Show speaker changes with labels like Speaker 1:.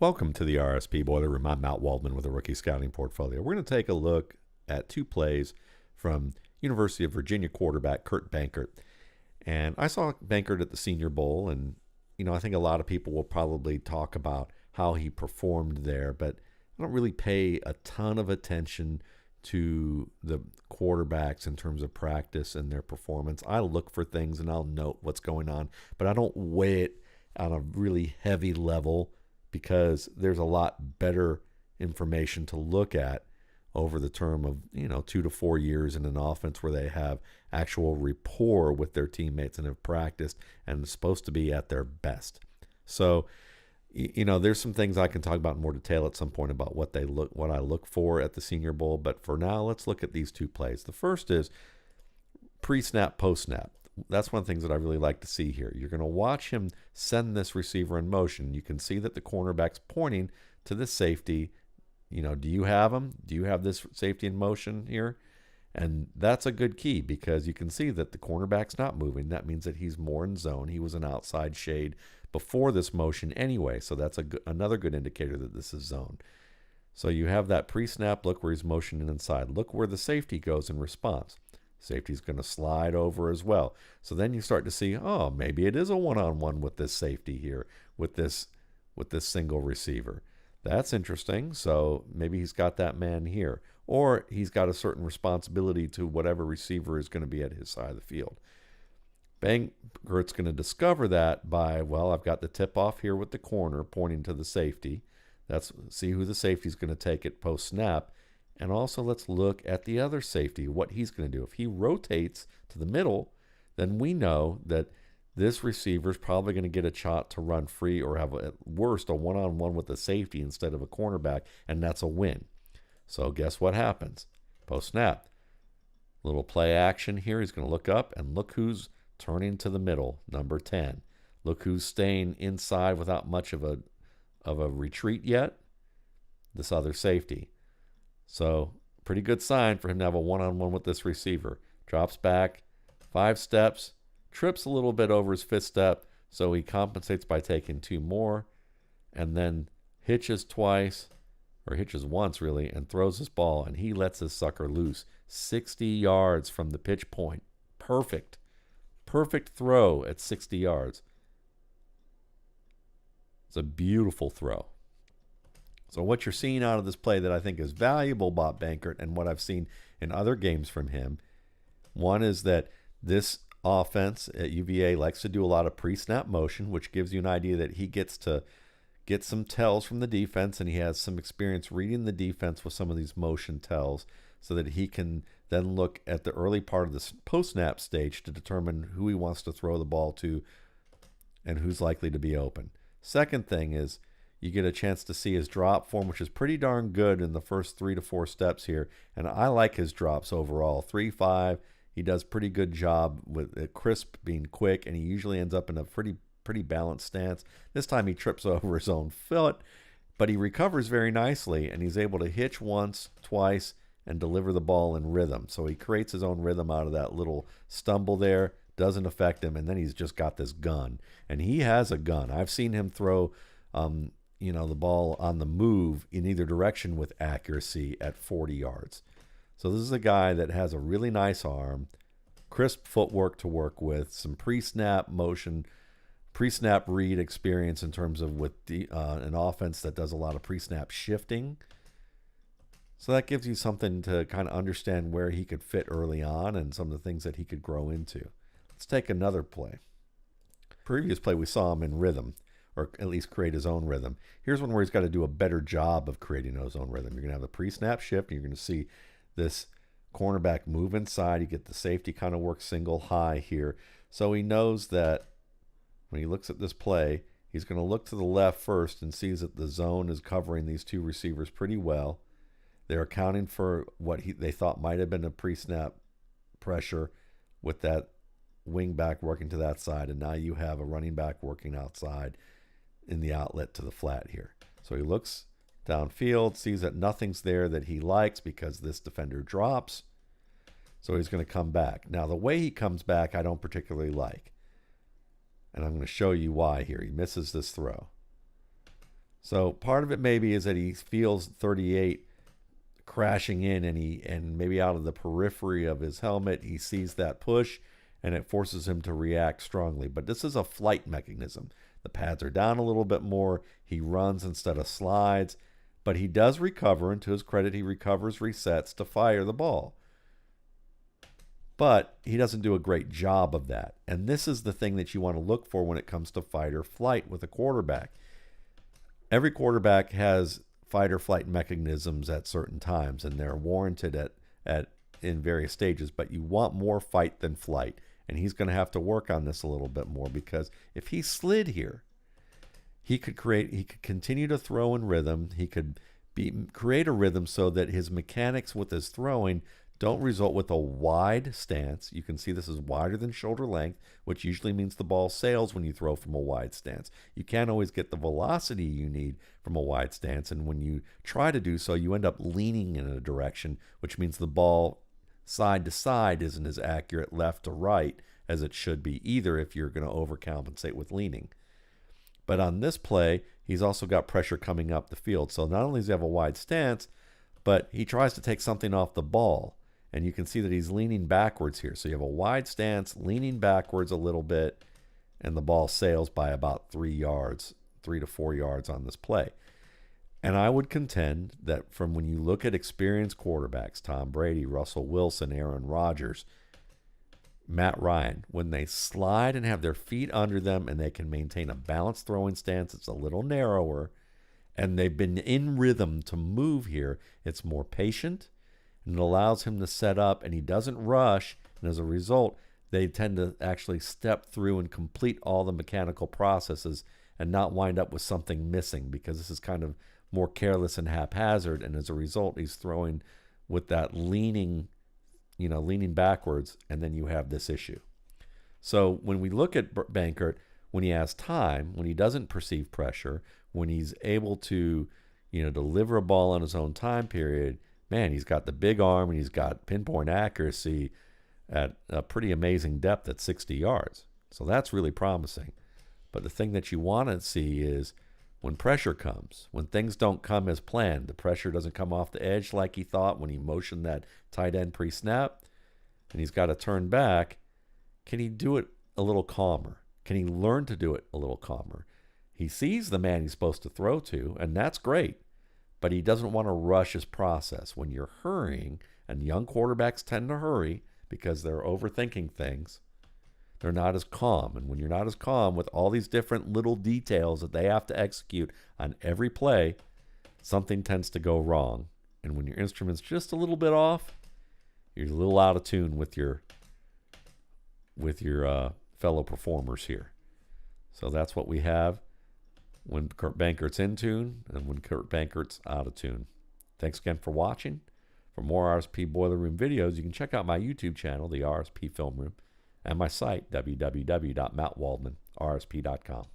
Speaker 1: Welcome to the RSP Boiler Room. I'm Matt Waldman with a rookie scouting portfolio. We're going to take a look at two plays from University of Virginia quarterback Kurt Benkert. And I saw Benkert at the Senior Bowl, and I think a lot of people will probably talk about how he performed there, but I don't really pay a ton of attention to the quarterbacks in terms of practice and their performance. I look for things and I'll note what's going on, but I don't weigh it on a really heavy level because there's a lot better information to look at over the term of 2 to 4 years in an offense where they have actual rapport with their teammates and have practiced and is supposed to be at their best. So there's some things I can talk about in more detail at some point about what I look for at the Senior Bowl, but for now let's look at these two plays. The first is pre-snap, post-snap. That's one of the things that I really like to see here. You're going to watch him send this receiver in motion. You can see that the cornerback's pointing to the safety. Do you have him? Do you have this safety in motion here? And that's a good key because you can see that the cornerback's not moving. That means that he's more in zone. He was an outside shade before this motion anyway, so that's another good indicator that this is zone. So you have that pre-snap look where he's motioning inside. Look where the safety goes in response. Safety's going to slide over as well. So then you start to see, maybe it is a one-on-one with this safety here, with this single receiver. That's interesting. So maybe he's got that man here, or he's got a certain responsibility to whatever receiver is going to be at his side of the field. Benkert's going to discover that by, I've got the tip-off here with the corner pointing to the safety. See who the safety is going to take it post-snap. And also let's look at the other safety, what he's going to do. If he rotates to the middle, then we know that this receiver is probably going to get a shot to run free or have, at worst, a one-on-one with the safety instead of a cornerback, and that's a win. So guess what happens? Post-snap. Little play action here. He's going to look up, and look who's turning to the middle, number 10. Look who's staying inside without much of a retreat yet. This other safety. So pretty good sign for him to have a one-on-one with this receiver. Drops back 5 steps, trips a little bit over his 5th step, so he compensates by taking 2 more, and then hitches once really, and throws his ball, and he lets his sucker loose 60 yards from the pitch point. Perfect throw at 60 yards. It's a beautiful throw. So what you're seeing out of this play that I think is valuable about Benkert and what I've seen in other games from him, one is that this offense at UVA likes to do a lot of pre-snap motion, which gives you an idea that he gets to get some tells from the defense, and he has some experience reading the defense with some of these motion tells so that he can then look at the early part of the post-snap stage to determine who he wants to throw the ball to and who's likely to be open. Second thing is you get a chance to see his drop form, which is pretty darn good in the first 3 to 4 steps here. And I like his drops overall. 3-5, he does pretty good job with it crisp, being quick, and he usually ends up in a pretty balanced stance. This time he trips over his own foot, but he recovers very nicely, and he's able to hitch once, twice, and deliver the ball in rhythm. So he creates his own rhythm out of that little stumble there. Doesn't affect him, and then he's just got this gun. And he has a gun. I've seen him throw the ball on the move in either direction with accuracy at 40 yards. So this is a guy that has a really nice arm, crisp footwork to work with, some pre-snap motion, pre-snap read experience in terms of with an offense that does a lot of pre-snap shifting. So that gives you something to kind of understand where he could fit early on and some of the things that he could grow into. Let's take another play. Previous play we saw him in rhythm, or at least create his own rhythm. Here's one where he's got to do a better job of creating his own rhythm. You're going to have the pre-snap shift, and you're going to see this cornerback move inside. You get the safety kind of work single high here. So he knows that when he looks at this play, he's going to look to the left first and sees that the zone is covering these two receivers pretty well. They're accounting for what they thought might have been a pre-snap pressure with that wing back working to that side, and now you have a running back working outside in the outlet to the flat here. So he looks downfield, sees that nothing's there that he likes because this defender drops. So he's going to come back. Now, the way he comes back, I don't particularly like. And I'm going to show you why here. He misses this throw. So part of it maybe is that he feels 38 crashing in, and maybe out of the periphery of his helmet, he sees that push and it forces him to react strongly. But this is a flight mechanism. The pads are down a little bit more. He runs instead of slides, but he does recover, and to his credit, he recovers, resets to fire the ball. But he doesn't do a great job of that. And this is the thing that you want to look for when it comes to fight or flight with a quarterback. Every quarterback has fight or flight mechanisms at certain times, and they're warranted in various stages, but you want more fight than flight. And he's going to have to work on this a little bit more, because if he slid here, he could continue to throw in rhythm. He could create a rhythm so that his mechanics with his throwing don't result with a wide stance. You can see this is wider than shoulder length, which usually means the ball sails when you throw from a wide stance. You can't always get the velocity you need from a wide stance, and when you try to do so, you end up leaning in a direction, which means the ball side to side isn't as accurate left to right as it should be either if you're going to overcompensate with leaning. But on this play, he's also got pressure coming up the field. So not only does he have a wide stance, but he tries to take something off the ball. And you can see that he's leaning backwards here. So you have a wide stance, leaning backwards a little bit, and the ball sails by about 3 to 4 yards on this play. And I would contend that from when you look at experienced quarterbacks, Tom Brady, Russell Wilson, Aaron Rodgers, Matt Ryan, when they slide and have their feet under them and they can maintain a balanced throwing stance, it's a little narrower, and they've been in rhythm to move here, it's more patient, and it allows him to set up, and he doesn't rush, and as a result, they tend to actually step through and complete all the mechanical processes and not wind up with something missing, because this is kind of more careless and haphazard, and as a result, he's throwing with that leaning backwards, and then you have this issue. So when we look at Benkert, when he has time, when he doesn't perceive pressure, when he's able to, deliver a ball on his own time period, man, he's got the big arm and he's got pinpoint accuracy at a pretty amazing depth at 60 yards. So that's really promising. But the thing that you want to see is when pressure comes, when things don't come as planned, the pressure doesn't come off the edge like he thought when he motioned that tight end pre-snap, and he's got to turn back, can he do it a little calmer? Can he learn to do it a little calmer? He sees the man he's supposed to throw to, and that's great, but he doesn't want to rush his process. When you're hurrying, and young quarterbacks tend to hurry because they're overthinking things, they're not as calm. And when you're not as calm with all these different little details that they have to execute on every play, something tends to go wrong. And when your instrument's just a little bit off, you're a little out of tune with your fellow performers here. So that's what we have when Kurt Benkert's in tune and when Kurt Benkert's out of tune. Thanks again for watching. For more RSP Boiler Room videos, you can check out my YouTube channel, the RSP Film Room, and my site, www.mattwaldmanrsp.com.